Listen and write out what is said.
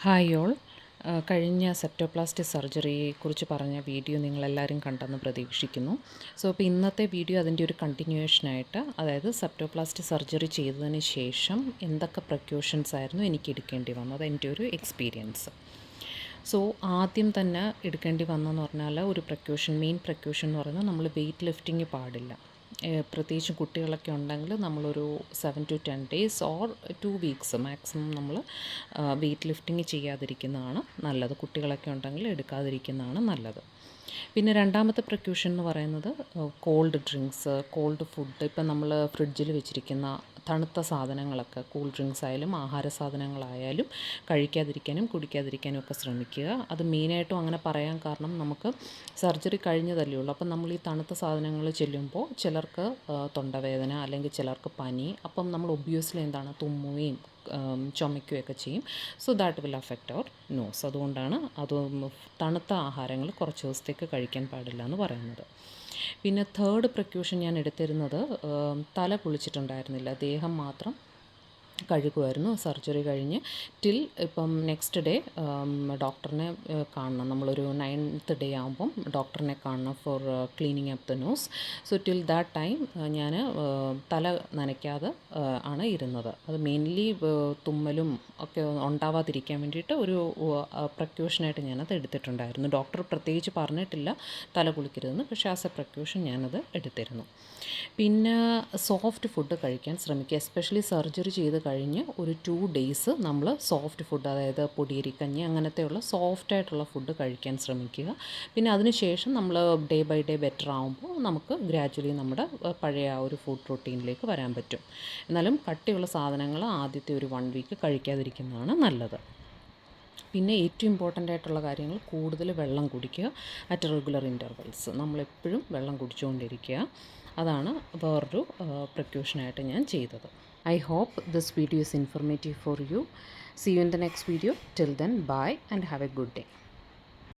Hi all. കഴിഞ്ഞ സെപ്റ്റോപ്ലാസ്റ്റി സർജറിയെക്കുറിച്ച് പറഞ്ഞ video നിങ്ങളെല്ലാവരും കണ്ടെന്ന് പ്രതീക്ഷിക്കുന്നു. അപ്പോൾ ഇന്നത്തെ വീഡിയോ അതിൻ്റെ ഒരു കണ്ടിന്യൂവേഷനായിട്ട്, അതായത് സെപ്റ്റോപ്ലാസ്റ്റി സർജറി ചെയ്തതിന് ശേഷം എന്തൊക്കെ പ്രിക്കോഷൻസ് ആയിരുന്നു എനിക്ക് എടുക്കേണ്ടി വന്നത്, എൻ്റെ ഒരു എക്സ്പീരിയൻസ്. ആദ്യം തന്നെ എടുക്കേണ്ടി വന്നതെന്ന് പറഞ്ഞാൽ ഒരു മെയിൻ പ്രിക്കോഷൻ എന്ന് പറയുന്നത് നമ്മൾ വെയ്റ്റ് ലിഫ്റ്റിംഗ് പാടില്ല. പ്രത്യേകിച്ച് കുട്ടികളൊക്കെ ഉണ്ടെങ്കിൽ നമ്മളൊരു 7 to 10 days or 2 weeks maximum നമ്മൾ വെയ്റ്റ് ലിഫ്റ്റിംഗ് ചെയ്യാതിരിക്കുന്നതാണ് നല്ലത്. കുട്ടികളൊക്കെ ഉണ്ടെങ്കിൽ എടുക്കാതിരിക്കുന്നതാണ് നല്ലത്. പിന്നെ രണ്ടാമത്തെ പ്രിക്കോഷൻ എന്ന് പറയുന്നത് കോൾഡ് ഡ്രിങ്ക്സ്, കോൾഡ് ഫുഡ്. ഇപ്പം നമ്മൾ ഫ്രിഡ്ജിൽ വെച്ചിരിക്കുന്ന തണുത്ത സാധനങ്ങളൊക്കെ, കൂൾ ഡ്രിങ്ക്സ് ആയാലും ആഹാര സാധനങ്ങളായാലും കഴിക്കാതിരിക്കാനും കുടിക്കാതിരിക്കാനും ഒക്കെ ശ്രമിക്കുക. അത് മെയിനായിട്ടും അങ്ങനെ പറയാൻ കാരണം, നമുക്ക് സർജറി കഴിഞ്ഞതല്ലേ ഉള്ളൂ. അപ്പം നമ്മൾ ഈ തണുത്ത സാധനങ്ങൾ ചെല്ലുമ്പോൾ ചിലർക്ക് തൊണ്ടവേദന, അല്ലെങ്കിൽ ചിലർക്ക് പനി. അപ്പം നമ്മൾ ഒബ്വിയസ്ലി എന്താണ്, തുമ്മുകയും ചുമയ്ക്കുകയൊക്കെ ചെയ്യും. That will affect our nose. അതുകൊണ്ടാണ് തണുത്ത ആഹാരങ്ങൾ കുറച്ച് ദിവസത്തേക്ക് കഴിക്കാൻ പാടില്ല എന്ന് പറയുന്നത്. പിന്നെ തേർഡ് പ്രിക്കോഷൻ ഞാൻ എടുത്തിരുന്നത്, തല കുളിച്ചിട്ടുണ്ടായിരുന്നില്ല, ദേഹം മാത്രം കഴുകുമായിരുന്നു. സർജറി കഴിഞ്ഞ് ഇപ്പം നെക്സ്റ്റ് ഡേ ഡോക്ടറിനെ കാണണം. നമ്മളൊരു 9th day ആകുമ്പം ഡോക്ടറിനെ കാണണം for cleaning up the nose. Till that time ഞാൻ തല നനയ്ക്കാതെ ആണ് ഇരുന്നത്. അത് മെയിൻലി തുമ്മലും ഒക്കെ ഉണ്ടാവാതിരിക്കാൻ വേണ്ടിയിട്ട് ഒരു പ്രിക്കോഷനായിട്ട് ഞാനത് എടുത്തിട്ടുണ്ടായിരുന്നു. ഡോക്ടർ പ്രത്യേകിച്ച് പറഞ്ഞിട്ടില്ല തല കുളിക്കരുതെന്ന്, പക്ഷേ ആസ് എ പ്രിക്കോഷൻ ഞാനത് എടുത്തിരുന്നു. പിന്നെ സോഫ്റ്റ് ഫുഡ് കഴിക്കാൻ ശ്രമിക്കുക. എസ്പെഷ്യലി സർജറി ചെയ്ത് കഴിഞ്ഞ് ഒരു 2 days നമ്മൾ സോഫ്റ്റ് ഫുഡ്, അതായത് പൊടിയരിക്കഞ്ഞി അങ്ങനത്തെയുള്ള സോഫ്റ്റായിട്ടുള്ള ഫുഡ് കഴിക്കാൻ ശ്രമിക്കുക. പിന്നെ അതിനുശേഷം നമ്മൾ ഡേ ബൈ ഡേ ബെറ്റർ ആകുമ്പോൾ നമുക്ക് ഗ്രാജ്വലി നമ്മുടെ പഴയ ആ ഒരു ഫുഡ് റൊട്ടീനിലേക്ക് വരാൻ പറ്റും. എന്നാലും കട്ടിയുള്ള സാധനങ്ങൾ ആദ്യത്തെ ഒരു 1 week കഴിക്കാതിരിക്കുന്നതാണ് നല്ലത്. പിന്നെ ഏറ്റവും ഇമ്പോർട്ടൻ്റ് ആയിട്ടുള്ള കാര്യങ്ങൾ, കൂടുതൽ വെള്ളം കുടിക്കുക അറ്റ് റെഗുലർ ഇൻ്റർവെൽസ്. നമ്മളെപ്പോഴും വെള്ളം കുടിച്ചുകൊണ്ടിരിക്കുക. അതാണ് വേറൊരു പ്രിക്കോഷനായിട്ട് ഞാൻ ചെയ്തത്. I hope this video is informative for you. See you in the next video. Till then, bye and have a good day.